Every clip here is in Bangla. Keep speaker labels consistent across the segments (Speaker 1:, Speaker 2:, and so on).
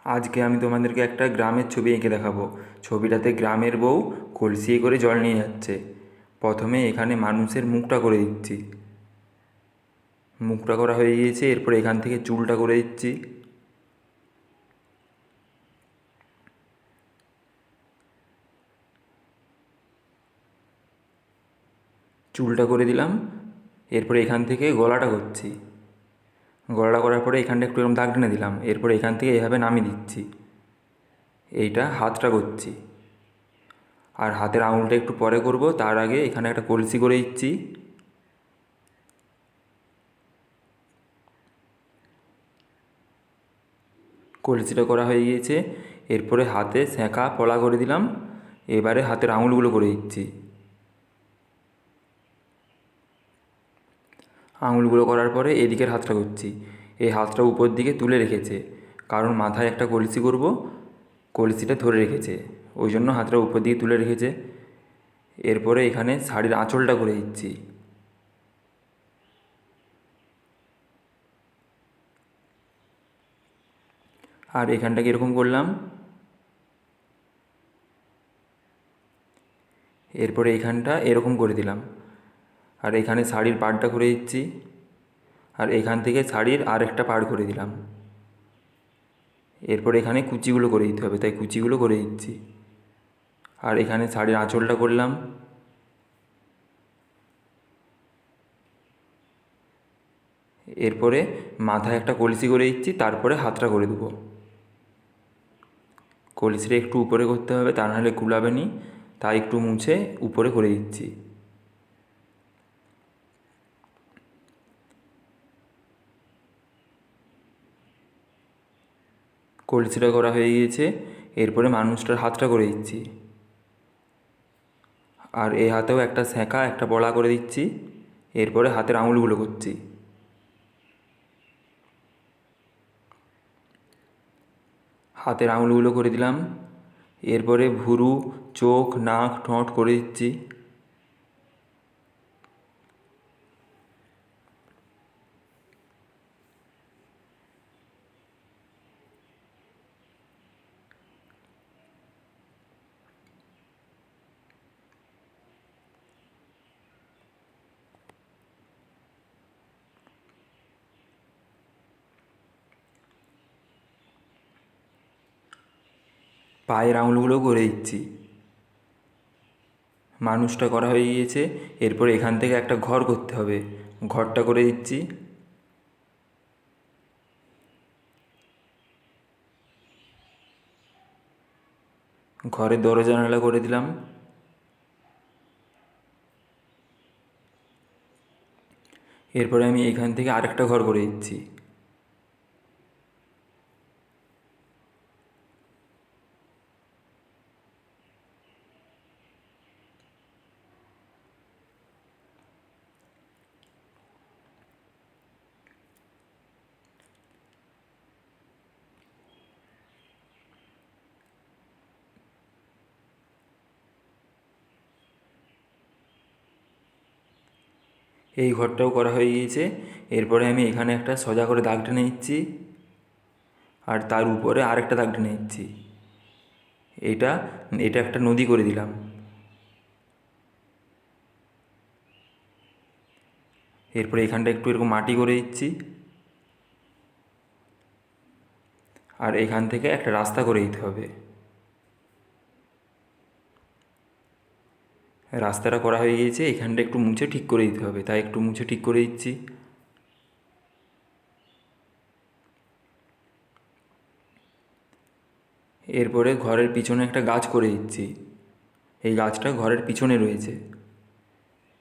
Speaker 1: আজকে আমি তোমাদেরকে একটা গ্রামের ছবি এঁকে দেখাবো। ছবিটাতে গ্রামের বউ কলসি করে জল নিয়ে যাচ্ছে। প্রথমে এখানে মানুষের মুখটা করে দিচ্ছি। মুখটা করা হয়ে গিয়েছে, এরপর এখান থেকে চুলটা করে দিচ্ছি। চুলটা করে দিলাম। এরপরে এখান থেকে গলাটা করছি। গলাটা করার পরে এখানটা একটু এরকম দাগ টেনে দিলাম। এরপরে এখান থেকে এভাবে নামিয়ে দিচ্ছি। এইটা হাতটা করছি। আর হাতের আঙুলটা একটু পরে করব, তার আগে এখানে একটা কলসি করে দিচ্ছি। কলসিটা করা হয়ে গিয়েছে। এরপরে হাতে সেঁকা পলা করে দিলাম। এবারে হাতের আঙুলগুলো করে দিচ্ছি। আঙুলগুলো করার পরে এদিকের হাতটা করছি। এই হাতটা উপর দিকে তুলে রেখেছে, কারণ মাথায় একটা কলসি করব, কলসিটা ধরে রেখেছে, ওই জন্য হাতটা উপর দিকে তুলে রেখেছে। এরপরে এখানে শাড়ির আঁচলটা করে দিচ্ছি। আর এখানটাকে এরকম করলাম। এরপরে এখানটা এরকম করে দিলাম। আর এখানে শাড়ির পাড়টা করে দিচ্ছি। আর এখান থেকে শাড়ির আর একটা পাড় করে দিলাম। এরপর এখানে কুচিগুলো করে দিতে হবে, তাই কুচিগুলো করে দিচ্ছি। আর এখানে শাড়ির আঁচলটা করলাম। এরপরে মাথায় একটা কলসি করে দিচ্ছি, তারপরে হাতটা করে দেবো। কলসিটা একটু উপরে করতে হবে, তা নাহলে কুলাবে নি, তাই একটু মুছে উপরে করে দিচ্ছি। কলসিটা করা হয়ে গিয়েছে। এরপরে মানুষটার হাতটা করে দিচ্ছি। আর এই হাতেও একটা সেঁকা একটা বড়া করে দিচ্ছি। এরপরে হাতের আঙুলগুলো করছি। হাতের আঙুলগুলো করে দিলাম। এরপরে ভুরু, চোখ, নাক, ঠোঁট করে দিচ্ছি। পায়ের আঙুলগুলো করে দিচ্ছি। মানুষটা করা হয়ে গিয়েছে। এরপর এখান থেকে একটা ঘর করতে হবে, ঘরটা করে দিচ্ছি। ঘরের দরজা জানালা করে দিলাম। এরপরে আমি এখান থেকে আরেকটা ঘর করে দিচ্ছি। এই ঘরটাও করা হয়ে গিয়েছে। এরপরে আমি এখানে একটা সোজা করে দাগ টেনে নিচ্ছি। আর তার উপরে আরেকটা দাগ টেনে নিচ্ছি। এটা এটা একটা নদী করে দিলাম। এরপরে এখানটা একটু এরকম মাটি করে দিচ্ছি। আর এখান থেকে একটা রাস্তা করে দিতে হবে। রাস্তাটা করা হয়ে গিয়েছে। এখানটা একটু মুছে ঠিক করে দিতে হবে, তাই একটু মুছে ঠিক করে দিচ্ছি। এরপরে ঘরের পিছনে একটা গাছ করে দিচ্ছি। এই গাছটা ঘরের পিছনে রয়েছে।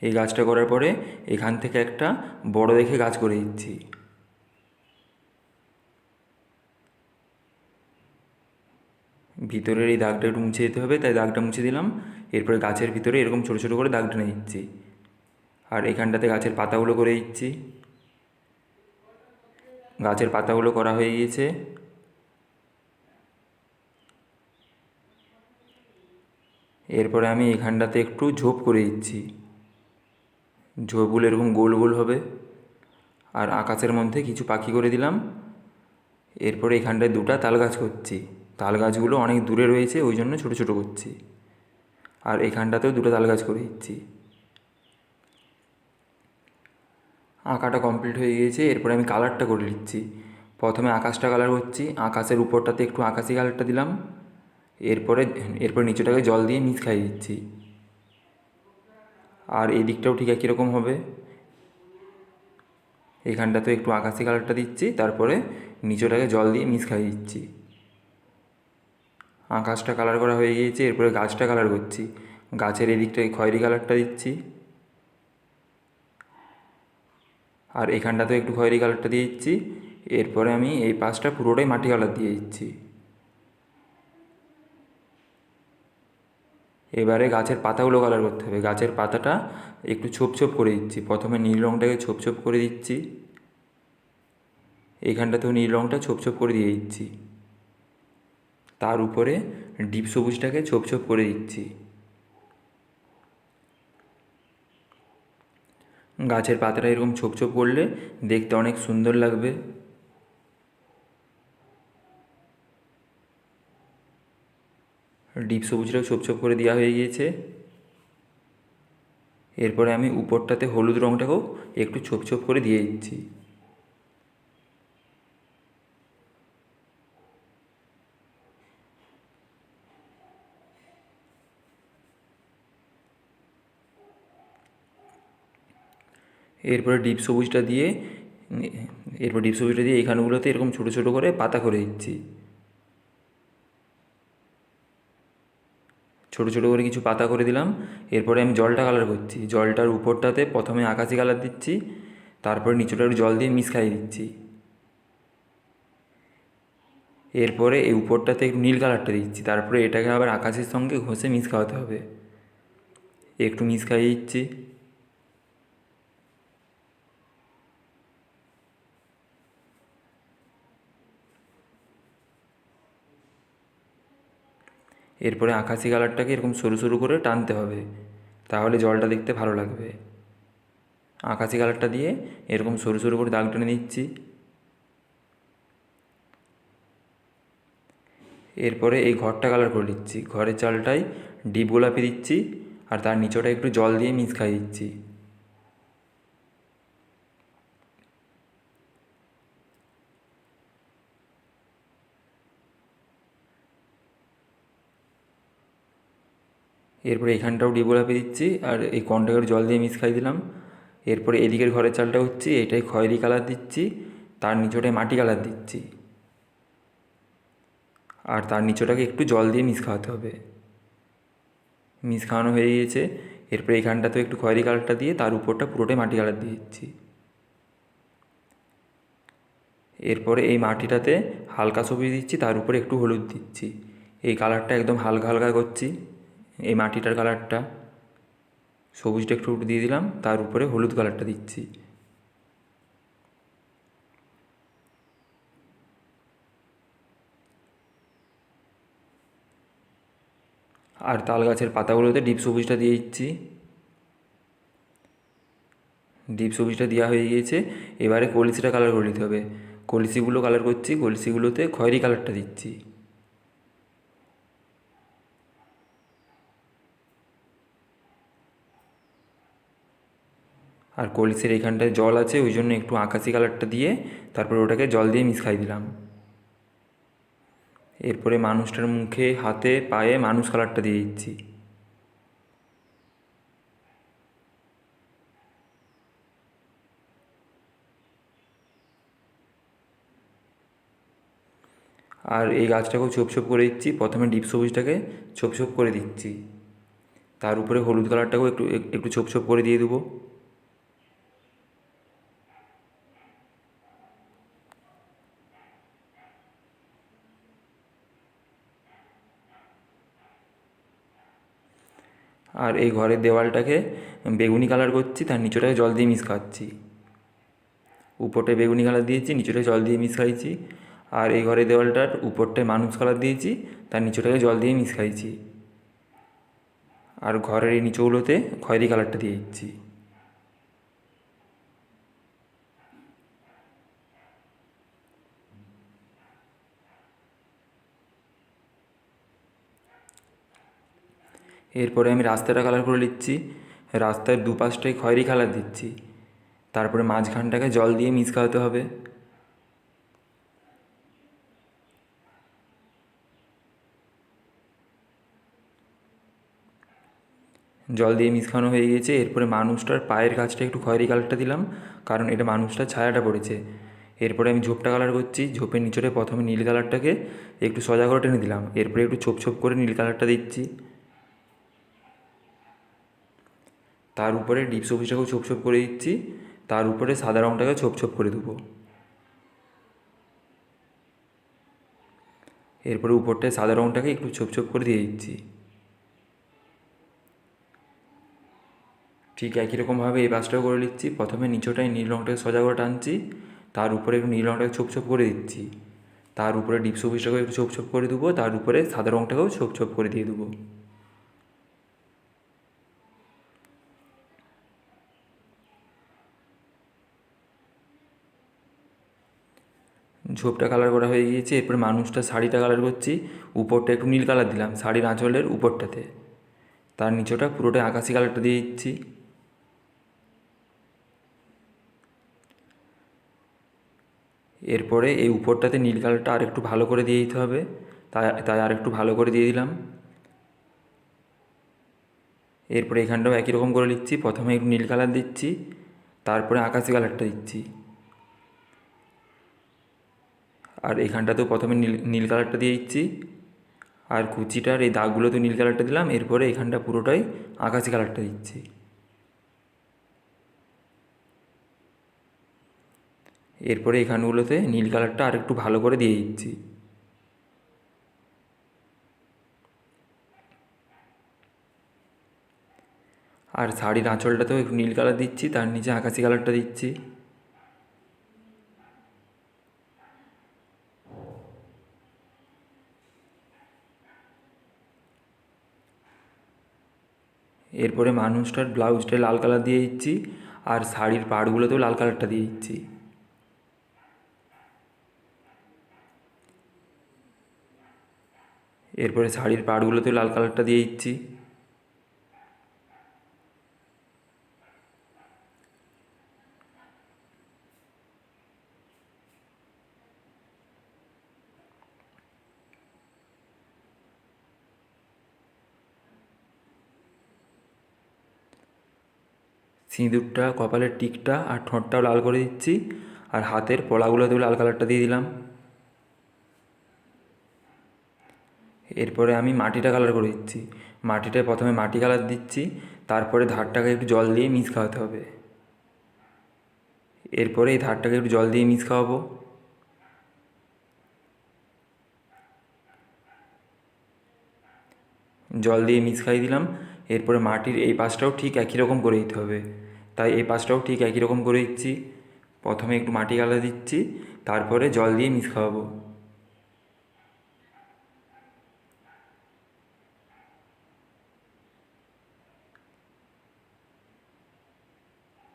Speaker 1: এই গাছটা করার পরে এখান থেকে একটা বড় দেখে গাছ করে দিচ্ছি। ভিতরের এই দাগটা একটু মুছে দিতে হবে, তাই দাগটা মুছে দিলাম। এরপরে গাছের ভিতরে এরকম ছোটো ছোটো করে দাগ টেনে দিচ্ছি। আর এখানটাতে গাছের পাতাগুলো করে দিচ্ছি। গাছের পাতাগুলো করা হয়ে গিয়েছে। এরপরে আমি এখানটাতে একটু ঝোপ করে দিচ্ছি। ঝোপগুলো এরকম গোল গোল হবে। আর আকাশের মধ্যে কিছু পাখি করে দিলাম। এরপরে এখানটায় দুটো তাল গাছ করছি। তাল গাছগুলো অনেক দূরে রয়েছে, ওই জন্য ছোটো ছোটো করছি। আর এখানটাতেও দুটো তাল গাছ করে দিচ্ছি। আঁকাটা কমপ্লিট হয়ে গিয়েছে। এরপরে আমি কালারটা করে দিচ্ছি। প্রথমে আকাশটা কালার করছি। আকাশের উপরটাতে একটু আকাশি কালারটা দিলাম। এরপরে নিচেটাকে জল দিয়ে মিক্স খাইয়ে দিচ্ছি। আর এই দিকটাও ঠিক একই রকম হবে। এইখানটাতে একটু আকাশি কালারটা দিচ্ছি, তারপরে নিচেটাকে জল দিয়ে মিক্স খাইয়ে দিচ্ছি। আকাশটা কালার করা হয়ে গিয়েছে। এরপরে গাছটা কালার করছি। গাছের এদিকটায় খয়েরি কালারটা দিচ্ছি। আর এখানটাতেও একটু খয়েরি কালারটা দিয়ে দিচ্ছি। এরপরে আমি এই পাশটা পুরোটাই মাটি কালার দিয়ে দিচ্ছি। এবারে গাছের পাতাগুলো কালার করতে হবে। গাছের পাতাটা একটু ছোপ ছোপ করে দিচ্ছি। প্রথমে নীল রঙটাকে ছোপ ছোপ করে দিচ্ছি। এইখানটাতেও নীল রঙটা ছোপ ছোপ করে দিয়ে দিচ্ছি। তার উপরে ডিপ সবুজটাকে ছোপ ছোপ করে দিচ্ছি। গাছের পাতাটা এরকম ছোপ ছোপ করলে দেখতে অনেক সুন্দর লাগবে। ডিপ সবুজটাও ছোপ ছোপ করে দেওয়া হয়ে গিয়েছে। এরপরে আমি উপরটাতে হলুদ রঙটাকেও একটু ছোপ ছোপ করে দিয়ে দিচ্ছি। এরপরে ডিপ সবুজটা দিয়ে এইখানগুলোতে এরকম ছোটো ছোটো করে পাতা করে দিচ্ছি। ছোটো ছোটো করে কিছু পাতা করে দিলাম। এরপরে আমি জলটা কালার করছি। জলটার উপরটাতে প্রথমে আকাশি কালার দিচ্ছি, তারপরে নিচেটা একটু জল দিয়ে মিক্স খাইয়ে দিচ্ছি। এরপরে এই উপরটাতে একটু নীল কালারটা দিচ্ছি। তারপরে এটাকে আবার আকাশের সঙ্গে ঘষে মিক্স খাওয়াতে হবে। একটু মিক্স খাইয়ে দিচ্ছি। এরপরে আকাশি কালারটাকে এরকম সরু সরু করে টানতে হবে, তাহলে জলটা দেখতে ভালো লাগবে। আকাশি কালারটা দিয়ে এরকম সরু সরু করে দাগ টেনে দিচ্ছি। এরপরে এই ঘরটা কালার করে দিচ্ছি। ঘরের চালটায় ডিপ গোলাপি দিচ্ছি, আর তার নিচটা একটু জল দিয়ে মিক্স খাইয়ে দিচ্ছি। এরপরে এখানটাও ডিপ গোলাপি দিচ্ছি, আর এই কন্টাক্টের জল দিয়ে মিক্স খাই দিলাম। এরপরে এদিকের ঘরের চালটা হচ্ছে এটাই খয়েরি কালার দিচ্ছি, তার নিচটায় মাটি কালার দিচ্ছি, আর তার নিচটাকে একটু জল দিয়ে মিক্স খাওয়াতে হবে। মিক্স খাওয়ানো হয়ে গিয়েছে। এরপরে এখানটাতেও একটু খয়েরি কালারটা দিয়ে তার উপরটা পুরোটাই মাটি কালার দিয়ে দিচ্ছি। এরপরে এই মাটিটাতে হালকা সবুজ দিচ্ছি, তার উপরে একটু হলুদ দিচ্ছি। এই কালারটা একদম হালকা হালকা করছি। এই মাটিটার কালারটা সবুজটা একটু দিয়ে দিলাম, তার উপরে হলুদ কালারটা দিচ্ছি। আর তাল গাছের পাতাগুলোতে ডিপ সবুজটা দিয়ে দিচ্ছি। ডিপ সবুজটা দেওয়া হয়ে গিয়েছে। এবারে কলসিটা কালার করে নিতে হবে। কলসিগুলো কালার করছি। কলসিগুলোতে খয়েরি কালারটা দিচ্ছি। আর কলসির এইখানটায় জল আছে, ওই জন্য একটু আকাশি কালারটা দিয়ে তারপরে ওটাকে জল দিয়ে মিক্স খাই দিলাম। এরপরে মানুষটার মুখে, হাতে, পায়ে মানুষ কালারটা দিয়ে দিচ্ছি। আর এই গাছটাকেও ছোপ ছোপ করে দিচ্ছি। প্রথমে ডিপ সবুজটাকে ছোপ ছোপ করে দিচ্ছি, তার উপরে হলুদ কালারটাকেও একটু একটু ছোপ ছোপ করে দিয়ে দেবো। আর এই ঘরের দেওয়ালটাকে বেগুনি কালার করছি, তার নিচটাকে জল দিয়ে মিক্স খাচ্ছি। উপরটায় বেগুনি কালার দিয়েছি, নিচটায় জল দিয়ে মিক্স খাইছি। আর এই ঘরের দেওয়ালটার উপরটায় মানুষ কালার দিয়েছি, তার নিচটাকে জল দিয়ে মিক্স খাইছি। আর ঘরের এই নিচগুলোতে খয়েরি কালারটা দিয়ে দিচ্ছি। এরপরে আমি রাস্তাটা কালার করে নিচ্ছি। রাস্তার দুপাশটায় খয়েরি কালার দিচ্ছি, তারপরে মাঝখানটাকে জল দিয়ে মিশকাতে হবে। জল দিয়ে মিশানো হয়ে গেছে। এরপরে মানুষটার পায়ের কাছটা একটু খয়েরি কালারটা দিলাম, কারণ এটা মানুষটার ছায়াটা পড়েছে। এরপরে আমি ঝোপটা কালার করছি। ঝোপের নিচরে প্রথমে নীল কালারটাকে একটু সোজা করে টেনে দিলাম, এরপরে একটু ছোপ ছোপ করে নীল কালারটা দিচ্ছি। তার উপরে ডিপ সবুজটাকেও ছোপ ছোপ করে দিচ্ছি, তার উপরে সাদা রঙটাকে ছোপ ছোপ করে দেবো। এরপরে উপরটায় সাদা রঙটাকে একটু ছোপ ছোপ করে দিয়ে দিচ্ছি। ঠিক একই রকমভাবে এই পাশটাও করে নিচ্ছি। প্রথমে নিচটায় নীল রঙটাকে সোজা করে টানছি, তার উপরে একটু নীল রঙটাকে ছোপ ছোপ করে দিচ্ছি, তার উপরে ডিপ সবুজটাকেও একটু ছোপ ছোপ করে দেবো, তার উপরে সাদা রঙটাকেও ছোপ ছোপ করে দিয়ে দেবো। ঝোপটা কালার করা হয়ে গিয়েছে। এরপরে মানুষটা শাড়িটা কালার করছি। উপরটা একটু নীল কালার দিলাম শাড়ির আঁচলের উপরটাতে, তার নিচটা পুরোটাই আকাশি কালারটা দিয়ে দিচ্ছি। এরপরে এই উপরটাতে নীল কালারটা আর একটু ভালো করে দিয়ে দিতে হবে, তাই তাই আর একটু ভালো করে দিয়ে দিলাম। এরপরে এখানটাও একই রকম করে নিচ্ছি। প্রথমে একটু নীল কালার দিচ্ছি, তারপরে আকাশি কালারটা দিচ্ছি। আর এখানটাতেও প্রথমে নীল নীল কালারটা দিয়ে দিচ্ছি, আর কুচিটার এই দাগগুলোতে নীল কালারটা দিলাম। এরপরে এখানটা পুরোটাই আকাশি কালারটা দিচ্ছি। এরপরে এখানগুলোতে নীল কালারটা আর একটু ভালো করে দিয়ে দিচ্ছি। আর শাড়ির আঁচলটাতেও একটু নীল কালার দিচ্ছি, তার নিচে আকাশি কালারটা দিচ্ছি। এরপরে মানুষটার ব্লাউজটা লাল কালার দিয়ে দিচ্ছি, আর শাড়ির পাড়গুলোতেও লাল কালারটা দিয়ে দিচ্ছি। এরপরে শাড়ির পাড়গুলোতেও লাল কালারটা দিয়ে দিচ্ছি। সিঁদুরটা, কপালের টিকটা আর ঠোঁটটাও লাল করে দিচ্ছি, আর হাতের পলাগুলোতেও লাল কালারটা দিয়ে দিলাম। এরপরে আমি মাটিটা কালার করে দিচ্ছি। মাটিটায় প্রথমে মাটি কালার দিচ্ছি, তারপরে ধারটাকে একটু জল দিয়ে মিক্স খাওয়াতে হবে। এরপরে এই ধারটাকে একটু জল দিয়ে মিক্স খাওয়াবো। জল দিয়ে মিক্স খাইয়ে দিলাম। এরপরে মাটির এই পাশটাও ঠিক একই রকম করে দিতে হবে, তাই এই পাশটাও ঠিক একই রকম করে দিচ্ছি। প্রথমে একটু মাটি কালার দিচ্ছি, তারপরে জল দিয়ে মিক্স খাওয়াবো।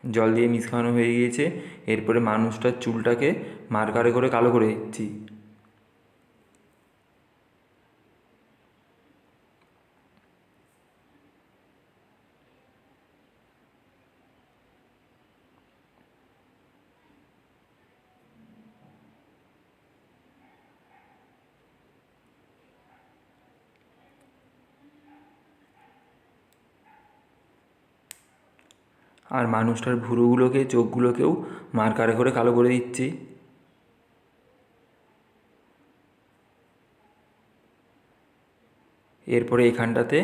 Speaker 1: জল দিয়ে মিক্স খাওয়ানো হয়ে গিয়েছে। এরপরে মানুষটার চুলটাকে মার্কারে করে কালো করে দিচ্ছি। আর মানুষটার ভুরুগুলোকে, চোখগুলোকেও মার্কারে করে কালো করে দিচ্ছি। এরপরে এখানটাতে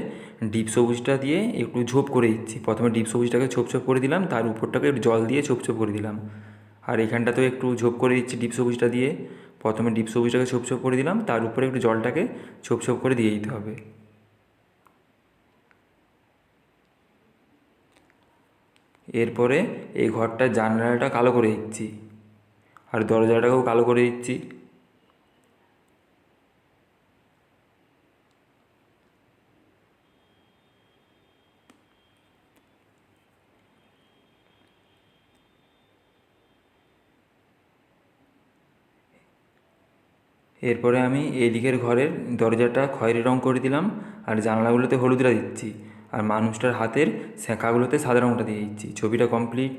Speaker 1: ডিপ সবুজটা দিয়ে একটু ঝোপ করে দিচ্ছি। প্রথমে ডিপ সবুজটাকে ছোপ ছোপ করে দিলাম, তার উপরটাকে একটু জল দিয়ে ছোপ ছোপ করে দিলাম। আর এখানটাতেও একটু ঝোপ করে দিচ্ছি ডিপ সবুজটা দিয়ে। প্রথমে ডিপ সবুজটাকে ছোপ ছোপ করে দিলাম, তার উপরে একটু জলটাকে ছোপ ছোপ করে দিয়ে দিতে হবে। এরপরে এই ঘরটার জানলাটা কালো করে দিচ্ছি, আর দরজাটাকেও কালো করে দিচ্ছি। এরপরে আমি এই দিকের ঘরের দরজাটা খয়েরি রঙ করে দিলাম, আর জানলাগুলোতে হলুদটা দিচ্ছি, আর মানুষটার হাতের শেঁকাগুলোতে সাদা রঙটা দিয়ে দিচ্ছি। ছবিটা কমপ্লিট।